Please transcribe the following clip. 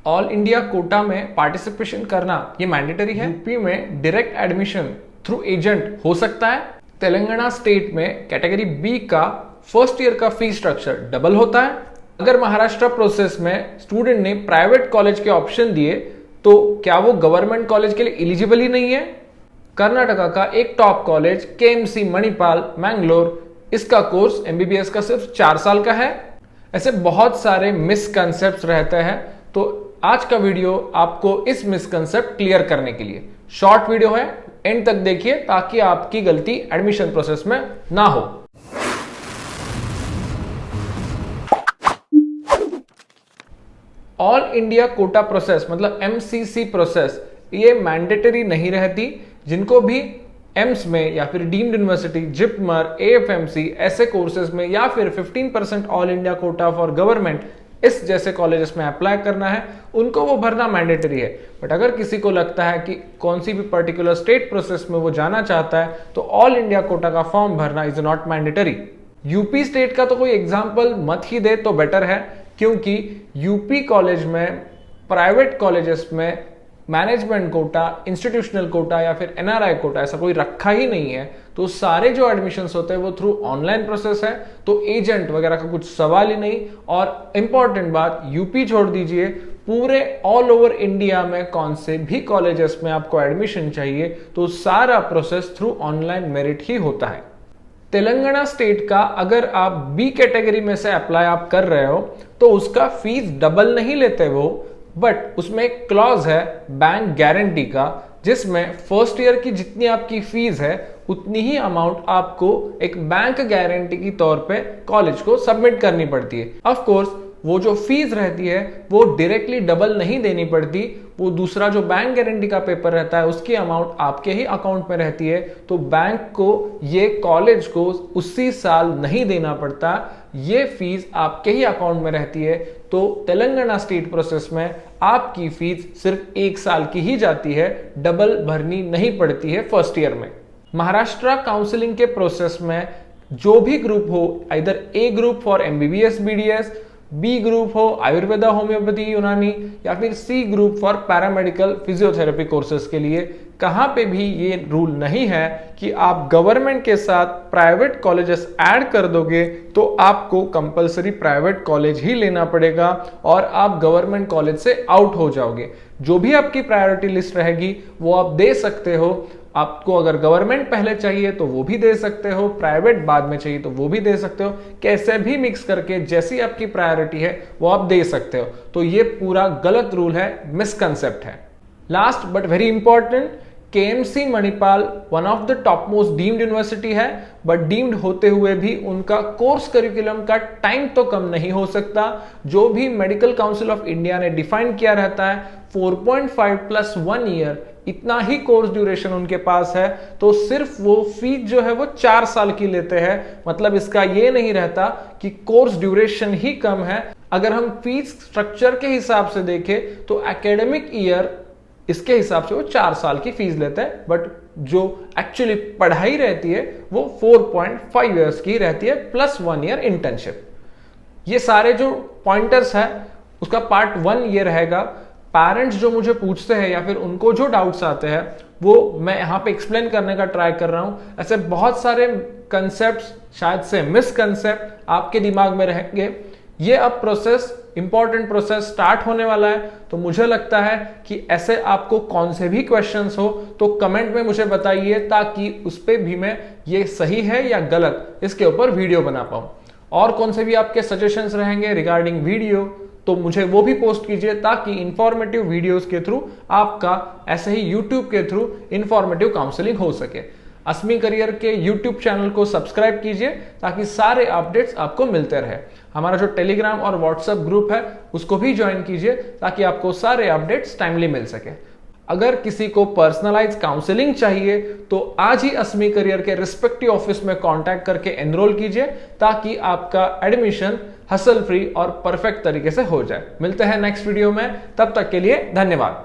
All India quota में participation करना ये मैंडेटरी है। यूपी में डायरेक्ट एडमिशन थ्रू एजेंट हो सकता है। तेलंगाना स्टेट में कैटेगरी बी का फर्स्ट ईयर का फीस स्ट्रक्चर डबल होता है। अगर महाराष्ट्र प्रोसेस में स्टूडेंट ने प्राइवेट कॉलेज के ऑप्शन दिए तो क्या वो गवर्नमेंट कॉलेज के लिए एलिजिबल ही नहीं है। कर्नाटका का एक top college KMC Manipal Mangalore, इसका कोर्स एमबीबीएस का सिर्फ 4 साल का है। ऐसे बहुत सारे मिसकंसेप्ट्स रहते हैं, तो आज का वीडियो आपको इस मिसकंसेप्ट क्लियर करने के लिए शॉर्ट वीडियो है, एंड तक देखिए ताकि आपकी गलती एडमिशन प्रोसेस में ना हो। ऑल इंडिया कोटा प्रोसेस मतलब एमसीसी प्रोसेस ये मैंडेटरी नहीं रहती। जिनको भी एम्स में या फिर डीम्ड यूनिवर्सिटी, जिपमर, एएफएमसी ऐसे कोर्सेज में या फिर 15% all India quota for government इस जैसे कॉलेजेस में अप्लाई करना है, उनको वो भरना मैंडेटरी है। बट अगर किसी को लगता है कि कौन सी भी पर्टिकुलर स्टेट प्रोसेस में वो जाना चाहता है तो ऑल इंडिया कोटा का फॉर्म भरना is not mandatory. UP state का तो कोई एग्जाम्पल मत ही दे तो बेटर है, क्योंकि यूपी कॉलेज में प्राइवेट कॉलेजेस में मैनेजमेंट कोटा, इंस्टीट्यूशनल कोटा या फिर एनआरआई कोटा ऐसा कोई रखा ही नहीं है। तो सारे जो एडमिशंस होते हैं वो थ्रू ऑनलाइन प्रोसेस है, तो एजेंट वगैरह का कुछ सवाल ही नहीं। और इंपॉर्टेंट बात, यूपी छोड़ दीजिए, पूरे ऑल ओवर इंडिया में कौन से भी कॉलेजेस में आपको एडमिशन चाहिए तो सारा प्रोसेस थ्रू ऑनलाइन मेरिट ही होता है। तेलंगाना स्टेट का अगर आप बी कैटेगरी में से अप्लाई आप कर रहे हो तो उसका फीस डबल नहीं लेते वो, बट उसमें एक क्लॉज है बैंक गारंटी का, जिसमें फर्स्ट ईयर की जितनी आपकी फीस है उतनी ही अमाउंट आपको एक बैंक गारंटी की तौर पे कॉलेज को सबमिट करनी पड़ती है। ऑफ कोर्स वो जो फीस रहती है वो डायरेक्टली डबल नहीं देनी पड़ती, वो दूसरा जो बैंक गारंटी का पेपर रहता है उसकी अमाउंट आपके ही अकाउंट में रहती है, तो बैंक को ये कॉलेज को उसी साल नहीं देना पड़ता, ये फीस आपके ही अकाउंट में रहती है। तो तेलंगाना स्टेट प्रोसेस में आपकी फीस सिर्फ 1 साल की ही जाती है, डबल भरनी नहीं पड़ती है फर्स्ट ईयर में। महाराष्ट्र काउंसलिंग के प्रोसेस में जो भी ग्रुप हो, इधर A group for MBBS BDS, B group हो आयुर्वेदा होम्योपैथी यूनानी, या फिर C group for paramedical physiotherapy courses के लिए, कहां पे भी ये रूल नहीं है कि आप गवर्नमेंट के साथ प्राइवेट कॉलेजेस ऐड कर दोगे तो आपको कंपलसरी प्राइवेट कॉलेज ही लेना पड़ेगा और आप गवर्नमेंट कॉलेज से आउट हो जाओगे। जो भी आपकी प्रायोरिटी लिस्ट रहेगी वो आप दे सकते हो। आपको अगर गवर्नमेंट पहले चाहिए तो वो भी दे सकते हो, प्राइवेट बाद में चाहिए तो वो भी दे सकते हो, कैसे भी मिक्स करके जैसी आपकी प्रायोरिटी है वो आप दे सकते हो। तो ये पूरा गलत रूल है, मिसकंसेप्ट है। Last but very important, KMC Manipal one of the top most deemed university है, बट डीम्ड होते हुए भी उनका कोर्स करिकुलम का टाइम तो कम नहीं हो सकता। जो भी मेडिकल काउंसिल ऑफ इंडिया ने डिफाइन किया रहता है 4.5 + 1 ईयर, इतना ही कोर्स ड्यूरेशन उनके पास है, तो सिर्फ वो फीस जो है वो 4 साल की लेते हैं। मतलब इसका ये नहीं रहता कि कोर्स ड्यूरेशन ही कम है। अगर हम फीस स्ट्रक्चर के हिसाब से देखें तो एकेडमिक ईयर इसके हिसाब से वो 4 साल की फीस लेते हैं, बट जो एक्चुअली पढ़ाई रहती है वो 4.5 ईयर्स की रहती है प्लस 1 ईयर इंटर्नशिप। ये सारे जो पॉइंटर्स है उसका पार्ट 1 ये रहेगा। पेरेंट्स जो मुझे पूछते हैं या फिर उनको जो डाउट्स आते हैं वो मैं यहाँ पे एक्सप्लेन करने का ट्राई कर रहा हूँ। ऐसे बहुत सारे कंसेप्ट्स, शायद से मिसकंसेप्ट आपके दिमाग में रहेंगे। ये अब प्रोसेस, इंपॉर्टेंट प्रोसेस स्टार्ट होने वाला है, तो मुझे लगता है कि ऐसे आपको कौन से भी क्वेश्चंस हो तो कमेंट में मुझे बताइए, ताकि उस पर भी मैं ये सही है या गलत इसके ऊपर वीडियो बना पाऊँ। और कौन से भी आपके सजेशंस रहेंगे रिगार्डिंग वीडियो तो मुझे वो भी पोस्ट कीजिए, ताकि इंफॉर्मेटिव वीडियोस के थ्रू आपका ऐसे ही यूट्यूब के थ्रू इंफॉर्मेटिव काउंसलिंग हो सके। अस्मी करियर के यूट्यूब चैनल को सब्सक्राइब कीजिए ताकि सारे अपडेट्स आपको मिलते रहे। हमारा जो टेलीग्राम और व्हाट्सएप ग्रुप है उसको भी ज्वाइन कीजिए ताकि आपको सारे अपडेट्स टाइमली मिल सके। अगर किसी को पर्सनलाइज काउंसलिंग चाहिए तो आज ही अस्मी करियर के रिस्पेक्टिव ऑफिस में कांटेक्ट करके एनरोल कीजिए, ताकि आपका एडमिशन हसल फ्री और परफेक्ट तरीके से हो जाए। मिलते हैं नेक्स्ट वीडियो में, तब तक के लिए धन्यवाद।